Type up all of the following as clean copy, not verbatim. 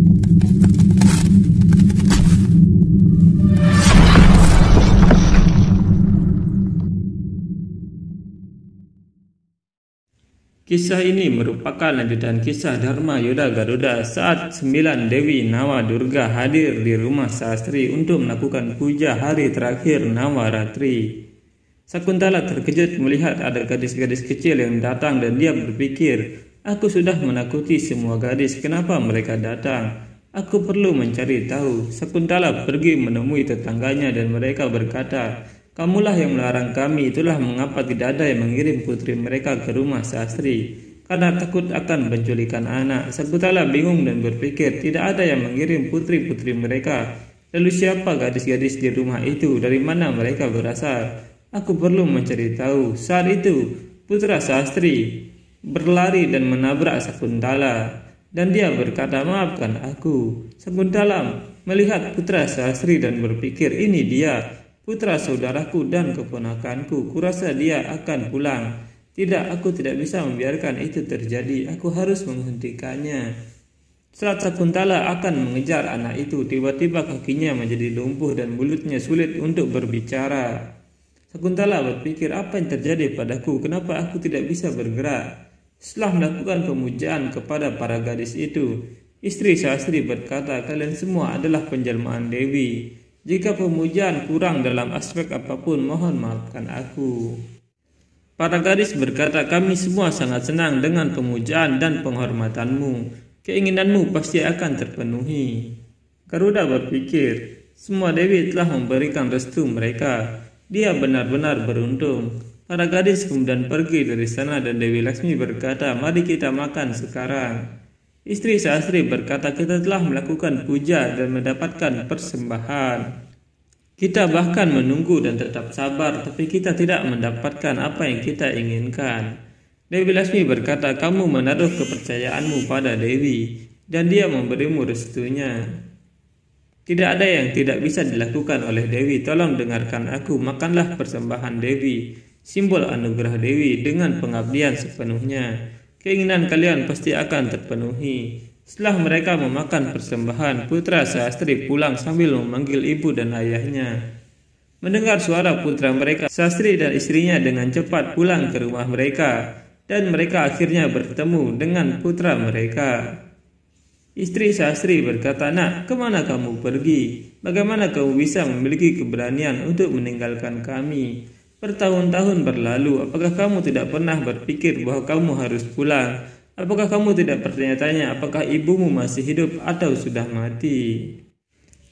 Kisah ini merupakan lanjutan kisah Dharma Yudha Garuda saat 9 Dewi Nawa Durga hadir di rumah Sastri untuk melakukan puja hari terakhir Nawaratri. Sakuntala terkejut melihat ada gadis-gadis kecil yang datang dan dia berpikir, aku sudah menakuti semua gadis, kenapa mereka datang? Aku perlu mencari tahu. Sakuntala pergi menemui tetangganya dan mereka berkata, kamulah yang melarang kami, itulah mengapa tidak ada yang mengirim putri mereka ke rumah Sastri, karena takut akan penculikan anak. Sakuntala bingung dan berpikir, tidak ada yang mengirim putri-putri mereka. Lalu siapa gadis-gadis di rumah itu? Dari mana mereka berasal? Aku perlu mencari tahu. Saat itu, putra Sastri berlari dan menabrak Sakuntala, dan dia berkata, maafkan aku. Sakuntala melihat putra Sastri dan berpikir, ini dia, putra saudaraku dan keponakanku, kurasa dia akan pulang. Tidak, aku tidak bisa membiarkan itu terjadi, aku harus menghentikannya. Saat Sakuntala akan mengejar anak itu, tiba-tiba kakinya menjadi lumpuh dan mulutnya sulit untuk berbicara. Sakuntala berpikir, apa yang terjadi padaku, kenapa aku tidak bisa bergerak? Setelah melakukan pemujaan kepada para gadis itu, istri Sastri berkata, kalian semua adalah penjelmaan Dewi. Jika pemujaan kurang dalam aspek apapun, mohon maafkan aku. Para gadis berkata, kami semua sangat senang dengan pemujaan dan penghormatanmu. Keinginanmu pasti akan terpenuhi. Garuda berpikir, semua dewi telah memberikan restu mereka. Dia benar-benar beruntung. Para gadis kemudian pergi dari sana dan Dewi Laksmi berkata, mari kita makan sekarang. Istri Sastri berkata, kita telah melakukan puja dan mendapatkan persembahan. Kita bahkan menunggu dan tetap sabar, tapi kita tidak mendapatkan apa yang kita inginkan. Dewi Laksmi berkata, kamu menaruh kepercayaanmu pada Dewi, dan dia memberimu restunya. Tidak ada yang tidak bisa dilakukan oleh Dewi, tolong dengarkan aku, makanlah persembahan Dewi, simbol anugerah Dewi dengan pengabdian sepenuhnya. Keinginan kalian pasti akan terpenuhi. Setelah mereka memakan persembahan, putra Sastri pulang sambil memanggil ibu dan ayahnya. Mendengar suara putra mereka, Sastri dan istrinya dengan cepat pulang ke rumah mereka, dan mereka akhirnya bertemu dengan putra mereka. Istri Sastri berkata, nak, kemana kamu pergi? Bagaimana kamu bisa memiliki keberanian untuk meninggalkan kami? Bertahun-tahun berlalu, apakah kamu tidak pernah berpikir bahwa kamu harus pulang? Apakah kamu tidak bertanya-tanya apakah ibumu masih hidup atau sudah mati?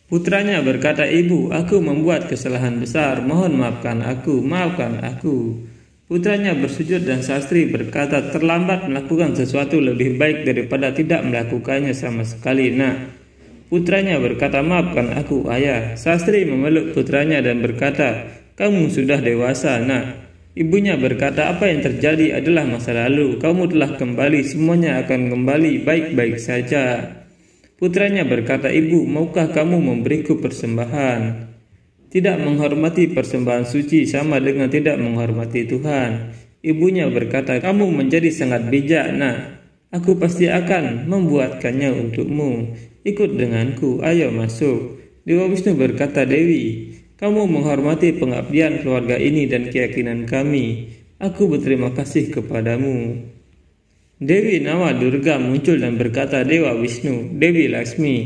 Putranya berkata, ibu, aku membuat kesalahan besar, mohon maafkan aku, maafkan aku. Putranya bersujud dan Sastri berkata, terlambat melakukan sesuatu lebih baik daripada tidak melakukannya sama sekali, nak. Putranya berkata, maafkan aku, ayah. Sastri memeluk putranya dan berkata, kamu sudah dewasa, nak. Ibunya berkata, apa yang terjadi adalah masa lalu. Kamu telah kembali, semuanya akan kembali baik-baik saja. Putranya berkata, ibu, maukah kamu memberiku persembahan? Tidak menghormati persembahan suci sama dengan tidak menghormati Tuhan. Ibunya berkata, kamu menjadi sangat bijak, nak. Aku pasti akan membuatkannya untukmu. Ikut denganku, ayo masuk. Dewa Wisnu berkata, Dewi, kamu menghormati pengabdian keluarga ini dan keyakinan kami. Aku berterima kasih kepadamu. Dewi Nawa Durga muncul dan berkata, Dewa Wisnu, Dewi Laksmi,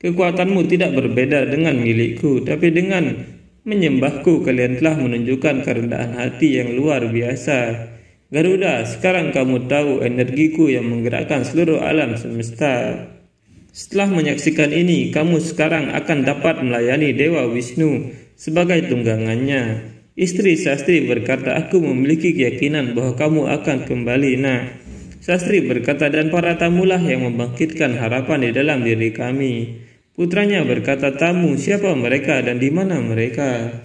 kekuatanmu tidak berbeda dengan milikku, tapi dengan menyembahku kalian telah menunjukkan kerendahan hati yang luar biasa. Garuda, sekarang kamu tahu energiku yang menggerakkan seluruh alam semesta. Setelah menyaksikan ini, kamu sekarang akan dapat melayani Dewa Wisnu sebagai tunggangannya. Istri Sastri berkata, aku memiliki keyakinan bahwa kamu akan kembali, nak. Sastri berkata, dan para tamulah yang membangkitkan harapan di dalam diri kami. Putranya berkata, tamu, siapa mereka dan di mana mereka?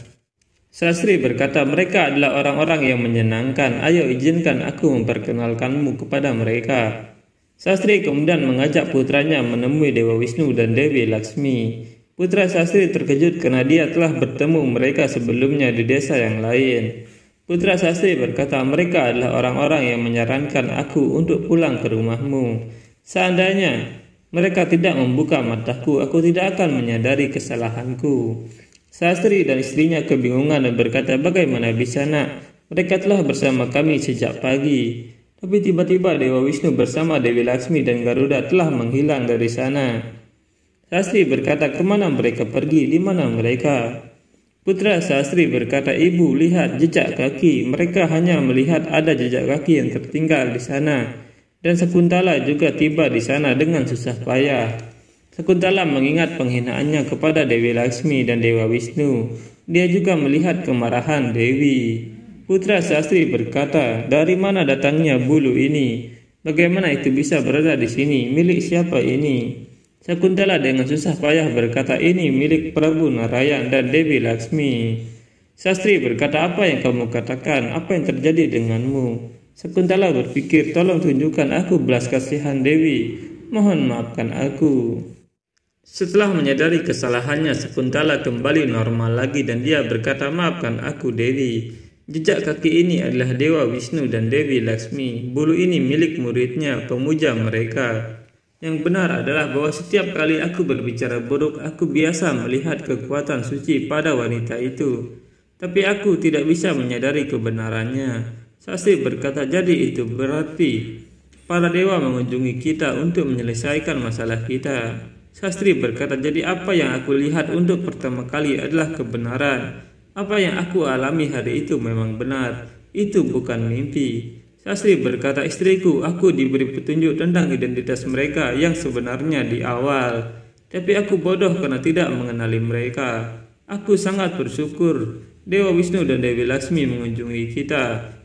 Sastri berkata, mereka adalah orang-orang yang menyenangkan. Ayo izinkan aku memperkenalkanmu kepada mereka. Sastri kemudian mengajak putranya menemui Dewa Wisnu dan Dewi Laksmi. Putra Sastri terkejut karena dia telah bertemu mereka sebelumnya di desa yang lain. Putra Sastri berkata, mereka adalah orang-orang yang menyarankan aku untuk pulang ke rumahmu. Seandainya Mereka tidak membuka mataku, aku tidak akan menyadari kesalahanku. Sastri dan istrinya kebingungan dan berkata, bagaimana bisa nak? Mereka telah bersama kami sejak pagi. Tapi tiba-tiba Dewa Wisnu bersama Dewi Laksmi dan Garuda telah menghilang dari sana. Sastri berkata, kemana mereka pergi? Di mana mereka? Putra Sastri berkata, ibu, lihat jejak kaki. Mereka hanya melihat ada jejak kaki yang tertinggal di sana. Dan Sekuntala juga tiba di sana dengan susah payah. Sekuntala mengingat penghinaannya kepada Dewi Laksmi dan Dewa Wisnu. Dia juga melihat kemarahan Dewi. Putra Sastri berkata, dari mana datangnya bulu ini? Bagaimana itu bisa berada di sini? Milik siapa ini? Sekuntala dengan susah payah berkata, ini milik Prabu Narayan dan Dewi Laksmi. Sastri berkata, apa yang kamu katakan? Apa yang terjadi denganmu? Sekuntala berpikir, tolong tunjukkan aku belas kasihan Dewi. Mohon maafkan aku. Setelah menyadari kesalahannya, Sekuntala kembali normal lagi dan dia berkata, maafkan aku Dewi. Jejak kaki ini adalah Dewa Wisnu dan Dewi Laksmi. Bulu ini milik muridnya, pemuja mereka. Yang benar adalah bahwa setiap kali aku berbicara buruk, aku biasa melihat kekuatan suci pada wanita itu. Tapi aku tidak bisa menyadari kebenarannya. Sastri berkata, jadi itu berarti para dewa mengunjungi kita untuk menyelesaikan masalah kita. Sastri berkata, jadi apa yang aku lihat untuk pertama kali adalah kebenaran. Apa yang aku alami hari itu memang benar. Itu bukan mimpi. Sastri berkata, istriku, aku diberi petunjuk tentang identitas mereka yang sebenarnya di awal. Tapi aku bodoh karena tidak mengenali mereka. Aku sangat bersyukur Dewa Wisnu dan Dewi Laksmi mengunjungi kita.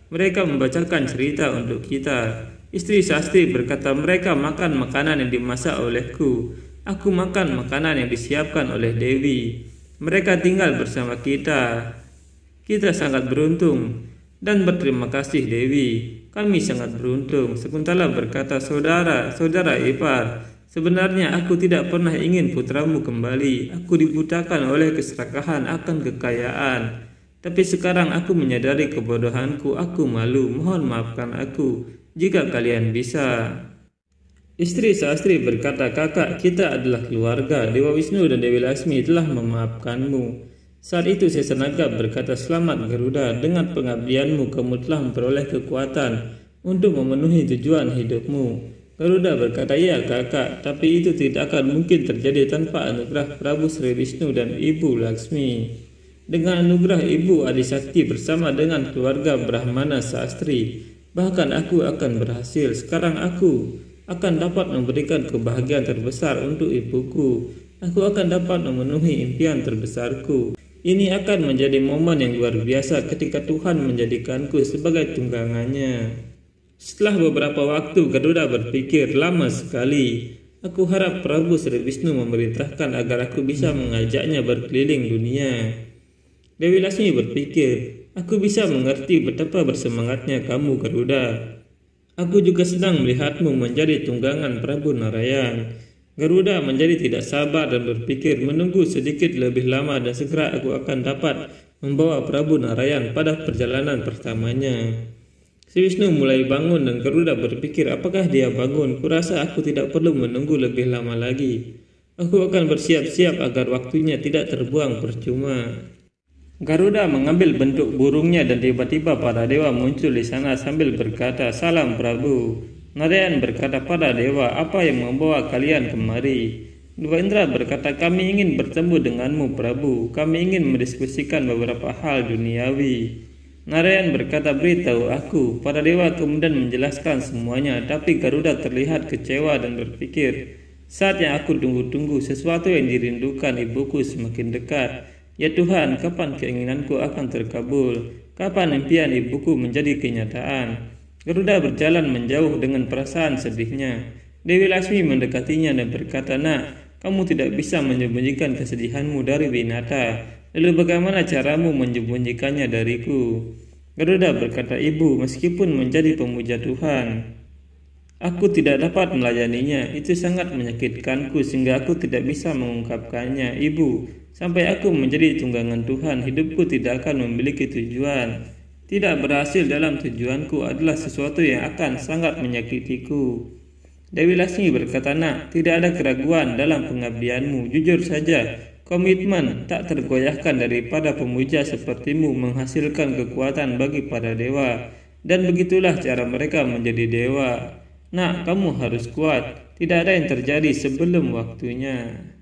Mereka membacakan cerita untuk kita. Istri Sastri berkata, mereka makan makanan yang dimasak olehku. Aku makan makanan yang disiapkan oleh Dewi. Mereka tinggal bersama kita. Kita sangat beruntung. Dan berterima kasih Dewi. Kami sangat beruntung. Sekuntala berkata, saudara ipar, sebenarnya aku tidak pernah ingin putramu kembali. Aku dibutakan oleh keserakahan akan kekayaan. Tapi sekarang aku menyadari kebodohanku, aku malu, mohon maafkan aku, jika kalian bisa. Istri Sastri berkata, kakak, kita adalah keluarga, Dewa Wisnu dan Dewi Laksmi telah memaafkanmu. Saat itu Sesanaga berkata, selamat Garuda, dengan pengabdianmu kamu telah memperoleh kekuatan untuk memenuhi tujuan hidupmu. Garuda berkata, ya kakak, tapi itu tidak akan mungkin terjadi tanpa anugerah Prabu Sri Wisnu dan Ibu Laksmi. Dengan anugerah Ibu Adisakti bersama dengan keluarga Brahmana Sastri, bahkan aku akan berhasil. Sekarang aku akan dapat memberikan kebahagiaan terbesar untuk ibuku. Aku akan dapat memenuhi impian terbesarku. Ini akan menjadi momen yang luar biasa ketika Tuhan menjadikanku sebagai tunggangannya. Setelah beberapa waktu, Garuda berpikir, lama sekali. Aku harap Prabu Sri Wisnu memerintahkan agar aku bisa mengajaknya berkeliling dunia. Dewi Laksmi berpikir, aku bisa mengerti betapa bersemangatnya kamu Garuda. Aku juga sedang melihatmu menjadi tunggangan Prabu Narayan. Garuda menjadi tidak sabar dan berpikir, menunggu sedikit lebih lama dan segera aku akan dapat membawa Prabu Narayan pada perjalanan pertamanya. Si Wisnu mulai bangun dan Garuda berpikir, apakah dia bangun? Kurasa aku tidak perlu menunggu lebih lama lagi. Aku akan bersiap-siap agar waktunya tidak terbuang percuma. Garuda mengambil bentuk burungnya dan tiba-tiba para dewa muncul di sana sambil berkata, salam Prabu. Narayan berkata, pada dewa, apa yang membawa kalian kemari? Dewa Indra berkata, kami ingin bertemu denganmu Prabu. Kami ingin mendiskusikan beberapa hal duniawi. Narayan berkata, beritahu aku. Para dewa kemudian menjelaskan semuanya, tapi Garuda terlihat kecewa dan berpikir, saat yang aku tunggu-tunggu, sesuatu yang dirindukan ibuku semakin dekat. Ya Tuhan, kapan keinginanku akan terkabul? Kapan impian ibuku menjadi kenyataan? Garuda berjalan menjauh dengan perasaan sedihnya. Dewi Laksmi mendekatinya dan berkata, nak, kamu tidak bisa menyembunyikan kesedihanmu dari Winata. Lalu bagaimana caramu menyembunyikannya dariku? Garuda berkata, ibu, meskipun menjadi pemuja Tuhan, aku tidak dapat melayaninya. Itu sangat menyakitkanku sehingga aku tidak bisa mengungkapkannya. Ibu, sampai aku menjadi tunggangan Tuhan, hidupku tidak akan memiliki tujuan. Tidak berhasil dalam tujuanku adalah sesuatu yang akan sangat menyakitiku. Dewi Lasmi berkata, "Nak, tidak ada keraguan dalam pengabdianmu. Jujur saja, komitmen tak tergoyahkan daripada pemuja sepertimu menghasilkan kekuatan bagi para dewa. Dan begitulah cara mereka menjadi dewa. Nak, kamu harus kuat. Tidak ada yang terjadi sebelum waktunya."